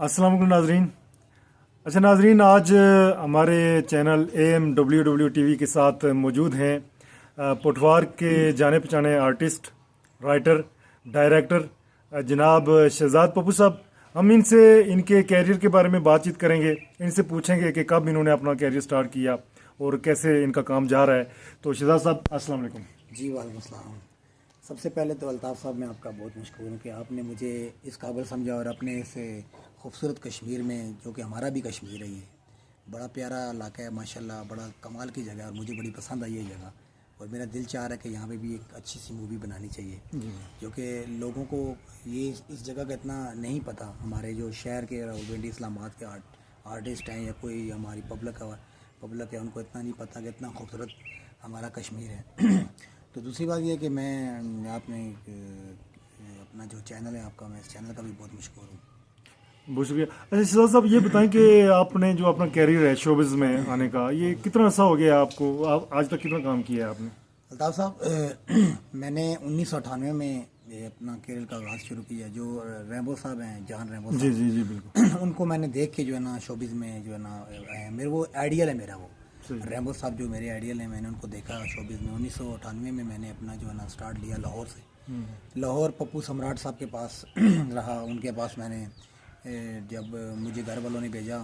अस्सलाम वालेकुम नाजरीन। अच्छा नाजरीन, आज हमारे चैनल AMWW TV के साथ मौजूद हैं पोठवार के जाने पहचाने आर्टिस्ट, राइटर, डायरेक्टर जनाब शहजाद पप्पू साहब। हम इनसे इनके कैरियर के बारे में बातचीत करेंगे, इनसे पूछेंगे कि कब इन्होंने अपना कैरियर स्टार्ट किया और कैसे इनका काम जा रहा है। तो शहजाद साहब अस्सलाम वालेकुम। जी वालेकुम सलाम। सबसे पहले तो अल्ताफ़ साहब मैं आपका बहुत मशकूर हूँ कि आपने मुझे इस काबिल समझा और अपने इस खूबसूरत कश्मीर में, जो कि हमारा भी कश्मीर है, ये बड़ा प्यारा इलाका है माशाल्लाह, बड़ा कमाल की जगह है और मुझे बड़ी पसंद आई ये जगह। और मेरा दिल चाह रहा है कि यहाँ पे भी एक अच्छी सी मूवी बनानी चाहिए, जो कि लोगों को ये इस जगह का इतना नहीं पता। हमारे जो शहर के रावलपिंडी इस्लामाबाद के आर्टिस्ट हैं या कोई हमारी पब्लिक है, उनको इतना नहीं पता कि इतना खूबसूरत हमारा कश्मीर है। तो दूसरी बात यह है कि मैं आपने अपना जो चैनल है आपका, मैं इस चैनल का भी बहुत मशहूर हूँ। बहुत शुक्रिया। अच्छा शहजाद साहब, ये बताएं कि आपने जो अपना कैरियर है शोबिज़ में आने का, ये कितना अर्सा हो गया आपको? आप आज तक कितना काम किया है आपने? अल्ताफ़ साहब, मैंने 1998 में अपना कैरियर का आगाज़ शुरू किया। जो रैम्बो साहब हैं, जहान रैम्बो जी साहब, जी जी बिल्कुल। उनको मैंने देख के जो है ना शोबिज़ में जो है ना मेरे वो आइडियल है मेरा। वो रैम्बो साहब जो मेरे आइडियल हैं, मैंने उनको देखा शोबिज़ में। 1998 में मैंने अपना जो है ना स्टार्ट लिया लाहौर से। लाहौर पप्पू सम्राट साहब के पास रहा। उनके पास मैंने जब मुझे घर वालों ने भेजा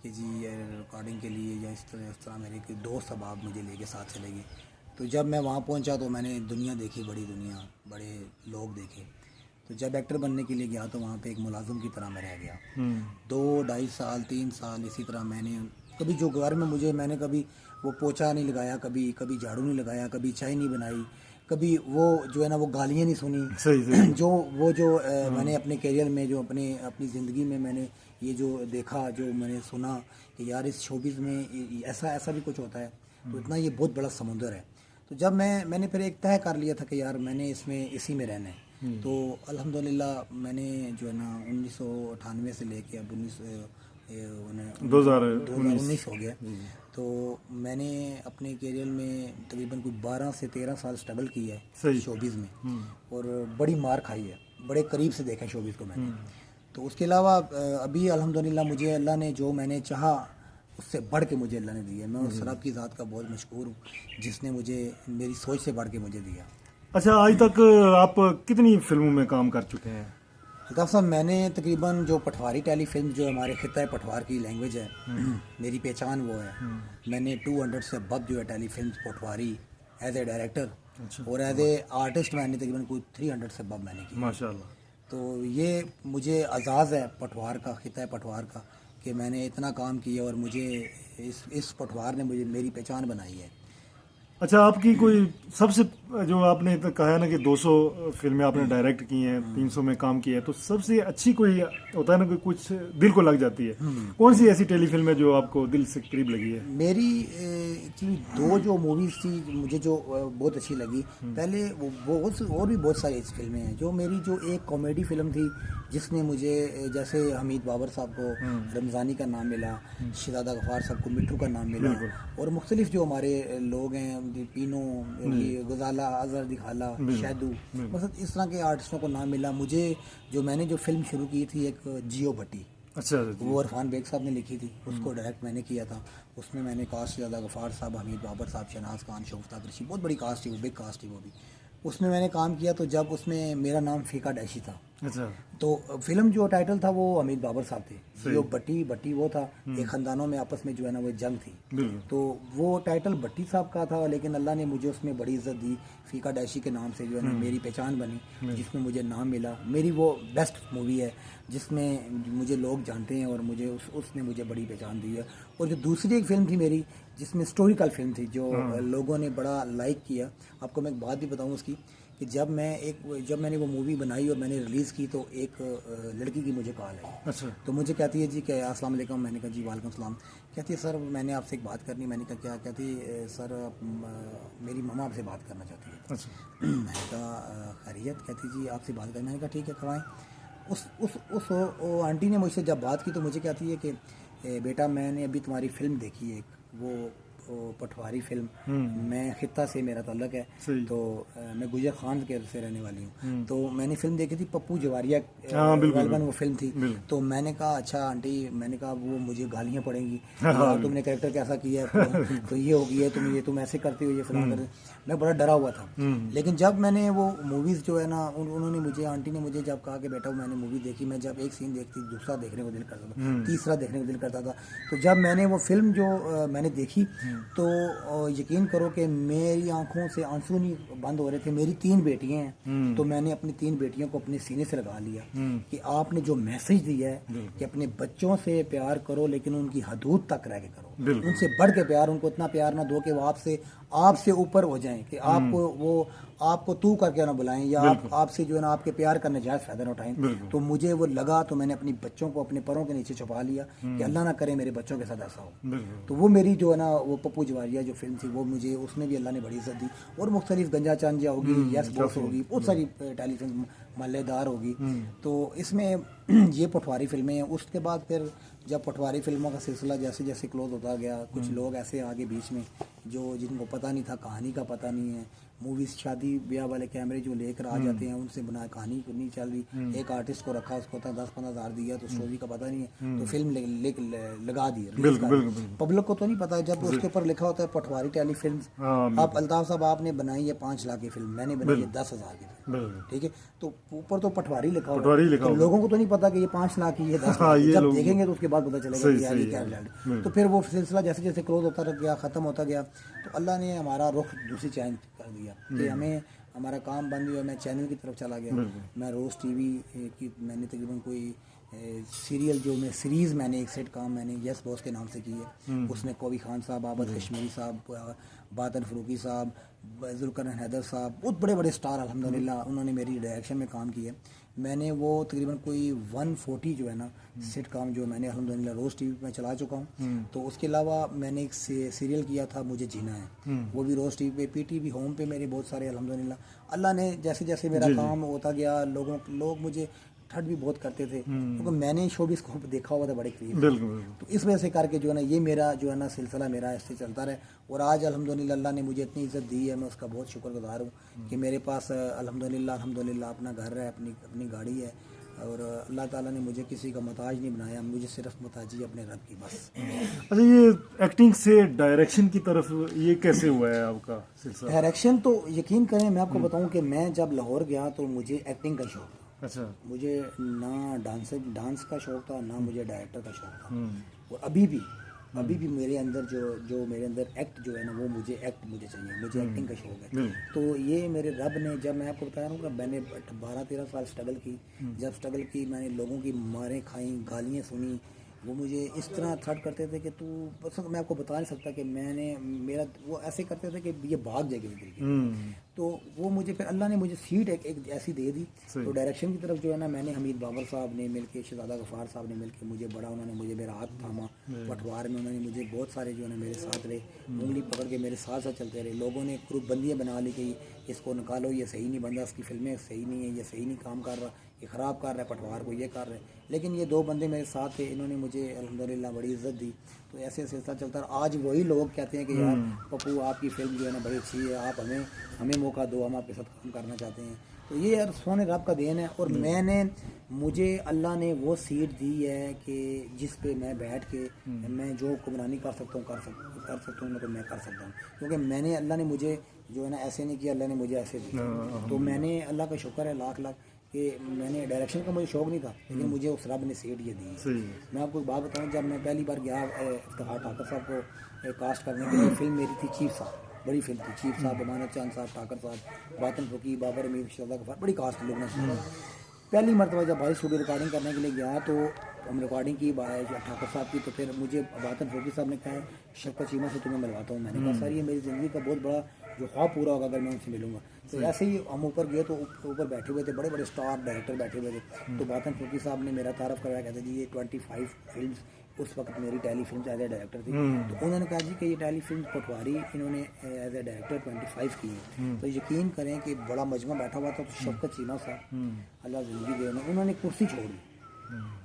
कि जी रिकॉर्डिंग के लिए या इस तरह मेरे एक दोस्त अब आप मुझे लेके साथ चले गए। तो जब मैं वहाँ पहुँचा तो मैंने दुनिया देखी, बड़ी दुनिया, बड़े लोग देखे। तो जब एक्टर बनने के लिए गया तो वहाँ पे एक मुलाजिम की तरह मैं रह गया। 2 ढाई साल 3 साल इसी तरह मैंने कभी जो घर में मैंने कभी वो पोछा नहीं लगाया, कभी झाड़ू नहीं लगाया, कभी चाय नहीं बनाई, कभी वो जो है ना वो गालियाँ नहीं सुनी। सही सही। जो मैंने अपने करियर में जो अपनी ज़िंदगी में मैंने ये जो देखा, जो मैंने सुना कि यार इस शोबिज़ में ऐसा ऐसा भी कुछ होता है, तो इतना ये बहुत बड़ा समुंदर है। तो जब मैंने फिर एक तय कर लिया था कि यार मैंने इसी में रहना है। तो अल्हम्दुलिल्लाह मैंने जो है ना 1998 से लेके अब 2019 हो गया। तो मैंने अपने करियर में तकरीबन कोई 12 से 13 साल स्ट्रगल किया है शोबिज़ में, और बड़ी मार खाई है, बड़े करीब से देखा है शोबिज़ को मैंने। तो उसके अलावा अभी अल्हम्दुलिल्लाह मुझे अल्लाह ने जो मैंने चाहा उससे बढ़ के मुझे अल्लाह ने दिया। मैं उस रब की ज़ात का बहुत मशकूर हूँ जिसने मुझे मेरी सोच से बढ़ के मुझे दिया। अच्छा, आज तक आप कितनी फिल्मों में काम कर चुके हैं? अल्ताफ़ साहब, मैंने तकरीबन जो पटवारी टेली फिल्म, जो हमारे खिता पटवार की लैंग्वेज है, मेरी पहचान वो है। मैंने 200 से अब जो है telefilm Patwari as a director, और एज ए आर्टिस्ट मैंने तकरीबन कोई 300 से अब मैंने की माशाल्लाह। तो ये मुझे एजाज़ है पटवार का, खिता पटवार का, कि मैंने इतना काम किया और मुझे इस पटवार ने मुझे मेरी पहचान बनाई है। अच्छा, आपकी कोई सबसे, जो आपने तो कहा है ना कि 200 फिल्में आपने डायरेक्ट की हैं, 300 में काम किया है, तो सबसे अच्छी कोई होता है ना कि कुछ दिल को लग जाती है, कौन सी ऐसी टेली फिल्म है जो आपको दिल से करीब लगी है? मेरी एक्चुअली 2 जो मूवीज़ थी मुझे जो बहुत अच्छी लगी। पहले वो और भी बहुत सारी ऐसी फिल्में हैं जो मेरी, जो एक कॉमेडी फिल्म थी जिसने मुझे, जैसे हमीद बाबर साहब को रमज़ानी का नाम मिला, शहजादा गफ़ार साहब को मिट्ठू का नाम मिला, और मुख्तलिफ जो हमारे लोग हैं, पीनो, गजाला, अजहर दिखाला, शैदू, मतलब इस तरह के आर्टिस्टों को नाम मिला मुझे। जो मैंने जो फिल्म शुरू की थी एक जियो भट्टी, अच्छा, वो इरफान बेग साहब ने लिखी थी, उसको डायरेक्ट मैंने किया था। उसमें मैंने कास्ट शहजादा गफ़ार साहब, हमीद बाबर साहब, शहनाज खान, शोफ्ता कृषि, बहुत बड़ी कास्ट थी वो, बिग कास्ट थी वो भी। उसमें मैंने काम किया। तो जब उसमें मेरा नाम फीका डैशी था, अच्छा, तो फिल्म जो टाइटल था वो हमीद बाबर साहब थे, जो भट्टी वो था, एक ख़ानदानों में आपस में जो है ना वो जंग थी। तो वो टाइटल भट्टी साहब का था, लेकिन अल्लाह ने मुझे उसमें बड़ी इज्जत दी। फीका डैशी के नाम से जो है ना मेरी पहचान बनी, जिसमें मुझे नाम मिला। मेरी वो बेस्ट मूवी है जिसमें मुझे लोग जानते हैं और मुझे उसने मुझे बड़ी पहचान दी है। और जो दूसरी एक फिल्म थी मेरी, जिसमें स्टोरिकल फिल्म थी, जो लोगों ने बड़ा लाइक किया। आपको मैं एक बात भी बताऊँ उसकी, कि जब मैंने वो मूवी बनाई और मैंने रिलीज़ की, तो एक लड़की की मुझे कॉल आई। अच्छा, तो मुझे कहती है जी कि अस्सलाम वालेकुम। मैंने कहा जी वालेकुम सलाम। कहती है सर मैंने आपसे एक बात करनी। मैंने कहा क्या? कहती सर मेरी मम्मा आपसे बात करना चाहती है। अच्छा, मैंने कहा खैरियत? कहती जी आपसे बात करनी। मैंने कहा ठीक है, करवाएं। उस वो आंटी ने मुझसे जब बात की तो मुझे कहती है कि बेटा मैंने अभी तुम्हारी फ़िल्म देखी है, वो वो पटवारी फिल्म, मैं खित्ता से मेरा ताल्लुक है, सही। तो मैं गुजर खान के से रहने वाली हूँ। तो मैंने फिल्म देखी थी पप्पू जवारिया, हाँ, बिल्कुल, गालिबन वो फिल्म थी। बिल्कुल। तो मैंने कहा अच्छा आंटी, मैंने कहा वो मुझे गालियाँ पड़ेंगी, यार तुमने कैरेक्टर कैसा किया है, तो ये हो गई है, तुम ऐसे करते हो, ये फिल्म कर, मैं बड़ा डरा हुआ था। लेकिन जब मैंने वो मूवीज़ जो है ना, उन्होंने मुझे, आंटी ने मुझे जब कहा कि बेटा मैंने मूवी देखी, मैं जब एक सीन देखती दूसरा देखने को दिल करता था, तीसरा देखने को दिल करता था। तो जब मैंने वो फिल्म जो मैंने देखी, तो यकीन करो कि मेरी आंखों से आंसू नहीं बंद हो रहे थे। मेरी 3 बेटियां हैं, तो मैंने अपनी 3 बेटियों को अपने सीने से लगा लिया कि आपने जो मैसेज दिया है कि अपने बच्चों से प्यार करो, लेकिन उनकी हदूद तक रह के करो, उनसे बढ़ के प्यार, उनको इतना प्यार ना दो कि वो आपसे ऊपर हो जाएं, कि आपको तू करके ना बुलाएं, या आपसे जो है ना आपके प्यार का नजायज फायदा ना उठाएं। तो मुझे वो लगा, तो मैंने अपनी बच्चों को अपने पैरों के नीचे छुपा लिया कि अल्लाह ना करे मेरे बच्चों के साथ ऐसा हो। तो वो मेरी जो है ना वो पप्पू जवारिया जो फिल्म थी, वो मुझे, उसमें भी अल्लाह ने बड़ी इज्जत दी। और मुख्तलिफ गंजा चांजा होगी, यस बॉस होगी, बहुत सारी टेलीफिल्म मल्लेदार होगी। तो इसमें ये पटवारी फिल्में हैं। उसके बाद फिर जब पटवारी फिल्मों का सिलसिला जैसे जैसे क्लोज होता गया, कुछ लोग ऐसे आगे बीच में जो जिनको पता नहीं था, कहानी का पता नहीं है, मूवीज शादी ब्याह वाले कैमरे जो लेकर आ जाते हैं, उनसे बना कहानी को नहीं चल रही, एक आर्टिस्ट को रखा, उसको 10-15 हज़ार दिया, तो स्टोरी का पता नहीं है, तो फिल्म लगा दी, पब्लिक को तो नहीं पता। जब उसके ऊपर लिखा होता है पटवारी टेली फिल्म, आप अल्ताफ साहब आपने बनाई है 5 लाख की फिल्म, मैंने बनाई है 10,000 की फिल्म, ठीक है, तो ऊपर तो पटवारी लिखा हुआ है, तो लोगों को तो नहीं पता कि ये 5 लाख की है, 10 लाख की। जब देखेंगे तो उसके बाद पता चलेगा कि यार ये क्या रिजल्ट। तो फिर वो सिलसिला जैसे जैसे क्लोज होता गया, ख़त्म होता गया, तो अल्लाह ने हमारा रुख दूसरी चेंज कर दिया कि हमें हमारा काम बंद हुआ, मैं चैनल की तरफ चला गया। मैं रोज़ टीवी की मैंने तकरीबन कोई सीरियल जो मैं सीरीज़ मैंने एक सेट काम मैंने यस बॉस के नाम से की है। उसमें कौवी खान साहब, आबद कश्मीरी साहब, बातन फ़रूकी साहब, जुल्करनैन हैदर साहब, बहुत बड़े बड़े स्टार अल्हम्दुलिल्लाह उन्होंने मेरी डायरेक्शन में काम किया। मैंने वो तकरीबन कोई 140 जो है ना सेट काम जो मैंने अल्हम्दुलिल्लाह रोज़ टीवी में चला चुका हूँ। तो उसके अलावा मैंने एक सीरियल किया था मुझे जीना है, वो भी रोज़ टीवी पे, पीटीवी होम पे मेरे बहुत सारे अल्हम्दुलिल्लाह अल्लाह ने जैसे जैसे मेरा काम होता गया, लोग मुझे ठट भी बहुत करते थे, क्योंकि मैंने शोबिस को देखा हुआ था बड़े करीब। तो इस वजह से करके जो है ना ये मेरा जो है ना सिलसिला मेरा ऐसे चलता रहे। और आज अल्हम्दुलिल्लाह अल्लाह ने मुझे इतनी इज़्ज़त दी है, मैं उसका बहुत शुक्रगुज़ार हूँ कि मेरे पास अल्हम्दुलिल्लाह अपना घर है, अपनी गाड़ी है, और अल्लाह ताला ने मुझे किसी का मोहताज नहीं बनाया, मुझे सिर्फ मोहताजी अपने रब की बस। अच्छा, ये एक्टिंग से डायरेक्शन की तरफ ये कैसे हुआ है आपका सिलसिला? डायरेक्शन तो यकीन करें, मैं आपको बताऊं कि मैं जब लाहौर गया तो मुझे एक्टिंग का शौक था। अच्छा। मुझे ना डांस का शौक था, ना मुझे डायरेक्टर का शौक था। और अभी भी मेरे अंदर जो मेरे अंदर एक्ट जो है ना, वो मुझे चाहिए, मुझे एक्टिंग का शौक है। तो ये मेरे रब ने, जब मैं आपको बता रहा हूँ कि मैंने 12-13 साल स्ट्रगल की, जब स्ट्रगल की मैंने लोगों की मारें खाई, गालियाँ सुनी, वो मुझे इस तरह थ्रेट करते थे कि तू, बस मैं आपको बता नहीं सकता कि मेरा वो ऐसे करते थे कि ये भाग जाए किसी तरीके। तो वो मुझे फिर अल्लाह ने मुझे सीट एक ऐसी दे दी। तो डायरेक्शन की तरफ जो है ना, मैंने हमीद बाबर साहब ने मिलके, शहजादा गफ़ार साहब ने मिलके मुझे बड़ा, उन्होंने मुझे मेरा हाथ थामा पटवार में, उन्होंने मुझे बहुत सारे जो है ना मेरे साथ रहे, उंगली पकड़ के मेरे साथ साथ चलते रहे। लोगों ने ग्रुपबंदियाँ बना ली कि इसको निकालो, ये सही नहीं बंदा, इसकी फिल्में सही नहीं है, ये सही नहीं काम कर रहा, ये ख़राब कर रहा है, पटवार को ये कर रहे हैं। लेकिन ये 2 बंदे मेरे साथ थे, इन्होंने मुझे अल्हम्दुलिल्लाह बड़ी इज़्ज़त दी। तो ऐसे सिलसिला चलता रहा। आज वही लोग कहते हैं कि यार पप्पू आपकी फिल्म जो है ना बड़ी अच्छी है, आप हमें मौका दो, हम आपके साथ काम करना चाहते हैं। तो ये यार सोने रब का देन है। और मुझे अल्लाह ने वो सीट दी है कि जिस पे मैं बैठ के मैं जो हुक्मरानी कर सकता हूँ कर सकता हूँ, तो मैं कर सकता हूँ, क्योंकि मैंने, अल्लाह ने मुझे जो है ना ऐसे नहीं किया, अल्लाह ने मुझे ऐसे दिया। तो मैंने, अल्लाह का शुक्र है लाख कि मैंने, डायरेक्शन का मुझे शौक नहीं था, लेकिन मुझे उस रब ने सीट ये दी है। मैं आपको एक बात बताऊँ, जब मैं पहली बार गया इफ्तिखार ठाकर साहब को कास्ट करने के लिए, फिल्म मेरी थी चीफ साहब, बड़ी फिल्म थी चीफ साहब, अमानत चांद साहब, ठाकर साहब, बातन फ़रूकी, बाबर अमीर, शहजादा गफ़ार, बड़ी कास्ट लोग ने। पहली मरतबा जब भाई स्टूडियो रिकॉर्डिंग करने के लिए गया, तो हम रिकॉर्डिंग की ठाकर साहब की, तो फिर मुझे बातन फ़रूकी साहब ने कहा शफ़क़त चीमा से तुम्हें मिलवाता हूँ। मैंने कहा सर ये मेरी ज़िंदगी का बहुत बड़ा जो ख्वाब पूरा होगा अगर मैं उनसे मिलूंगा। तो ऐसे ही हम ऊपर गए, तो ऊपर बैठे हुए थे बड़े बड़े स्टार डायरेक्टर बैठे हुए थे। तो बातन फ़रूकी साहब ने मेरा तारफ़ कराया, कहते जी ये 25 फिल्म उस वक्त मेरी telefilm as a director थी। तो उन्होंने कहा जी कि ये टेली फिल्म पटवारी इन्होंने एज ए डायरेक्टर 25 की है। तो यकीन करें कि बड़ा मजमा बैठा हुआ था। तो शफ़क़त चीमा साहब अल्लाह ज़िंदगी दे, उन्होंने कुर्सी छोड़ दी।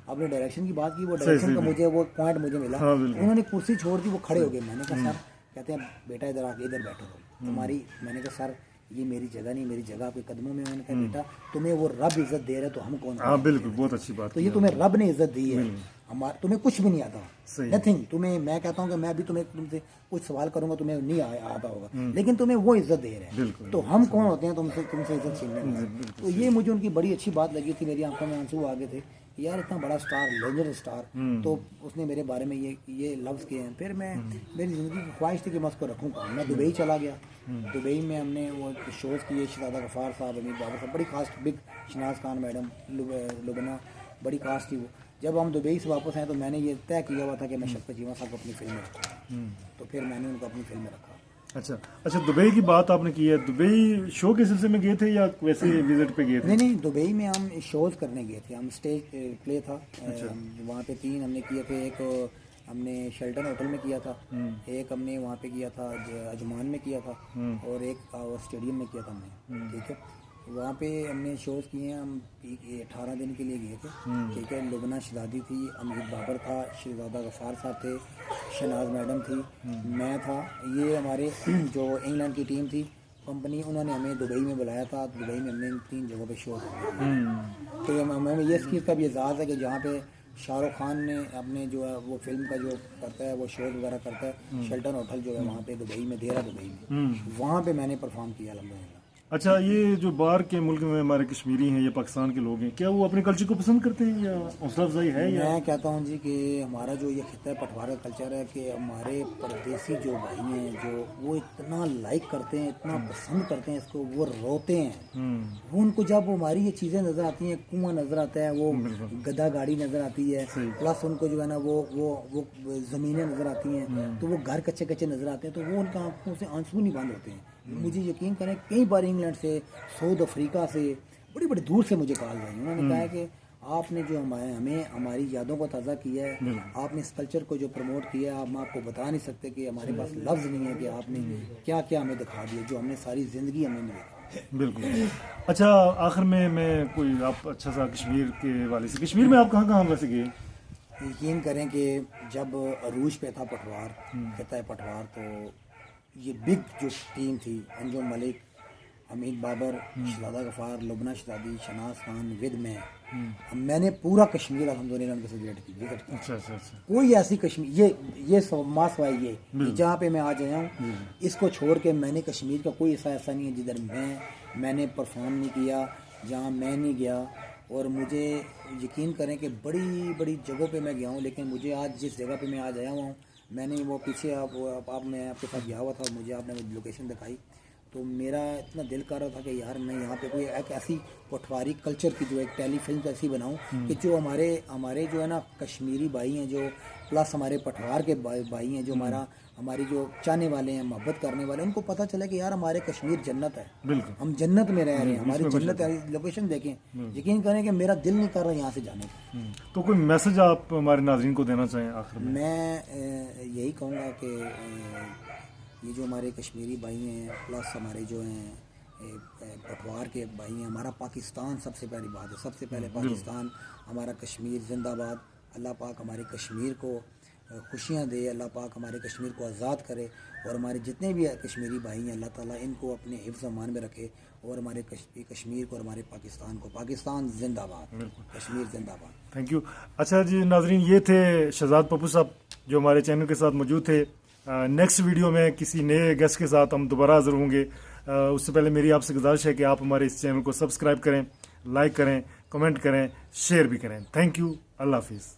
आपने डायरेक्शन की बात की, वो डायरेक्शन का मुझे वो पॉइंट मुझे मिला। उन्होंने कुर्सी छोड़ दी, वो खड़े हो गए। मैंने कहा सर कहते हैं बेटा इधर आके इधर बैठो तुम्हारी, मैंने कहा सर ये मेरी जगह नहीं, मेरी जगह आपके कदमों में। मैंने कहा बेटा तुम्हें वो रब इज्जत दे रहा है तो हम कौन। हाँ बिल्कुल, बहुत अच्छी बात। तो ये तुम्हें रब ने इज्जत दी है, हमारा तुम्हें कुछ भी नहीं आता, नथिंग। तुम्हें मैं कहता हूँ कि मैं भी तुमसे कुछ सवाल करूंगा तुम्हें नहीं आता होगा, लेकिन तुम्हें वो इज्जत दे रहे हैं, तो हम कौन होते हैं तुमसे इज्जत छीनने में। तो ये मुझे उनकी बड़ी अच्छी बात लगी थी, मेरी आंखों में आंसू आ गए थे यार, इतना बड़ा स्टार, लेजेंड स्टार, तो उसने मेरे बारे में ये लफ्ज़ किए हैं। फिर मैं मेरी ज़िंदगी की ख्वाहिश थी कि मैं उसको रखूँ। मैं दुबई चला गया, दुबई में हमने वो शोज़ किए, शहजादा गफ़ार साहब, अमीर बाबर साहब, बड़ी कास्ट, बिग शनाज खान मैडम, लुबना, बड़ी कास्ट थी वो। जब हम दुबई से वापस आए तो मैंने ये तय किया हुआ था कि मैं शफ़क़त चीमा साहब को अपनी फिल्म में रखूँगा, तो फिर मैंने उनको अपनी फिल्म में रखा। अच्छा, दुबई की बात आपने की है, दुबई शो के सिलसिले में गए थे या वैसे विजिट पे गए थे? नहीं, दुबई में हम शोज़ करने गए थे, हम स्टेज प्ले था। वहाँ पे 3 हमने किए थे, एक हमने शेल्टन होटल में किया था, एक हमने वहाँ पे किया था अजमान में किया था, और एक स्टेडियम में किया था हमने, ठीक है। वहाँ पे हमने शोज़ किए हैं, हम 18 दिन के लिए गए थे, ठीक है। लुबना शहजादी थी, अमीर बाबर था, शहजादा गफ़ार साहब थे, शनाज मैडम थी, मैं था। ये हमारे जो इंग्लैंड की टीम थी कंपनी, उन्होंने हमें दुबई में बुलाया था। दुबई में हमने 3 जगहों पे शो किया। तो हमें ये इस चीज़ का भी एजाज़ है कि जहाँ पे शाहरुख खान ने अपने जो है वो फिल्म का जो करता है, वो शोज़ वगैरह करता है, शेल्टन होटल जो है वहाँ पे दुबई में, देहरा दुबई में, वहाँ पे मैंने परफॉर्म किया अल्हम्दुलिल्लाह। अच्छा, ये जो बाहर के मुल्क में हमारे कश्मीरी हैं या पाकिस्तान के लोग हैं, क्या वो अपने कल्चर को पसंद करते हैं या हौसला अफजाई है? या मैं कहता हूँ जी कि हमारा जो ये खिता है पटवार का कल्चर है कि हमारे परदेसी जो भाई हैं जो वो इतना लाइक करते हैं, इतना पसंद करते हैं इसको, वो रोते हैं। वो उनको जब हमारी ये चीज़ें नज़र आती हैं, कुआं नज़र आता है, वो गधा गाड़ी नज़र आती है, प्लस उनको जो है ना वो ज़मीनें नज़र आती हैं, तो वो घर कच्चे कच्चे नज़र आते हैं, तो वो उनका आंखों से आंसू नहीं बंद होते हैं। मुझे यकीन करें कई बार इंग्लैंड से, साउथ अफ्रीका से, बड़ी बड़ी दूर से मुझे कॉल आई, उन्होंने कहा है कि आपने जो हमें हमारी यादों को ताज़ा किया है, आपने इस कल्चर को जो प्रमोट किया है, हम आपको बता नहीं सकते कि हमारे पास लफ्ज़ नहीं है कि आपने क्या क्या हमें दिखा दिया, जो हमने सारी ज़िंदगी हमें नहीं देखा। बिल्कुल। अच्छा, आखिर में मैं कोई आप अच्छा सा कश्मीर के वाले से, कश्मीर में आप कहाँ कहाँ वैसे गए? यकीन करें कि जब अरूज पे था पटवार, कहता है पटवार, तो ये बिग जो टीम थी, अंजुम मलिक, अमीर बाबर, शहजादा गफ़ार, लुबना शहजादी, शनाज खान, विद में, मैंने पूरा कश्मीर अल्हम्दुलिल्लाह उनके साथ विजिट किया। अच्छा। कोई ऐसी कश्मीर ये मासवाई ये जहाँ पे मैं आज आया हूँ, इसको छोड़ के मैंने कश्मीर का कोई ऐसा नहीं है जिधर मैंने परफॉर्म नहीं किया, जहाँ मैं नहीं गया। और मुझे यकीन करें कि बड़ी बड़ी जगहों पे मैं गया हूँ, लेकिन मुझे आज जिस जगह पे मैं आज आया हुआ हूँ, मैंने वो पीछे मैं आपके साथ गया हुआ था, मुझे आपने लोकेशन दिखाई, तो मेरा इतना दिल कर रहा था कि यार मैं यहाँ पे कोई एक ऐसी पटवारी कल्चर की जो एक टेलीफिल्म ऐसी बनाऊँ कि जो हमारे जो है ना कश्मीरी भाई हैं, जो प्लस हमारे पटवार के भाई हैं, जो हमारी जो चाहने वाले हैं, मोहब्बत करने वाले हैं, उनको पता चले कि यार हमारे कश्मीर जन्नत है, हम जन्नत में रह रहे हैं, हमारी जन्नत है। लोकेशन देखें, यकीन करें कि मेरा दिल नहीं कर रहा यहाँ से जाने का। तो कोई मैसेज आप हमारे नाज़रीन को देना चाहें आखिर में? मैं यही कहूँगा कि ये जो हमारे कश्मीरी भाई हैं, प्लस हमारे जो हैं पटवार के भाई हैं, हमारा पाकिस्तान सबसे पहली बात है, सबसे पहले पाकिस्तान, हमारा कश्मीर जिंदाबाद। अल्लाह पाक हमारे कश्मीर को खुशियाँ दे, अल्लाह पाक हमारे कश्मीर को आज़ाद करे, और हमारे जितने भी कश्मीरी भाई हैं अल्लाह ताला इनको अपने हिफ्ज़ अमान में रखे, और हमारे कश्मीर को और हमारे पाकिस्तान को, पाकिस्तान जिंदाबाद, कश्मीर जिंदाबाद। Thank you. अच्छा जी नाजरीन, ये थे शहजाद पप्पू साहब जो हमारे चैनल के साथ मौजूद थे। नेक्स्ट वीडियो में किसी नए गेस्ट के साथ हम दोबारा हाज़िर होंगे। उससे पहले मेरी आपसे गुजारिश है कि आप हमारे इस चैनल को सब्सक्राइब करें, लाइक करें, कमेंट करें, शेयर भी करें। Thank you. अल्लाह हाफिज़।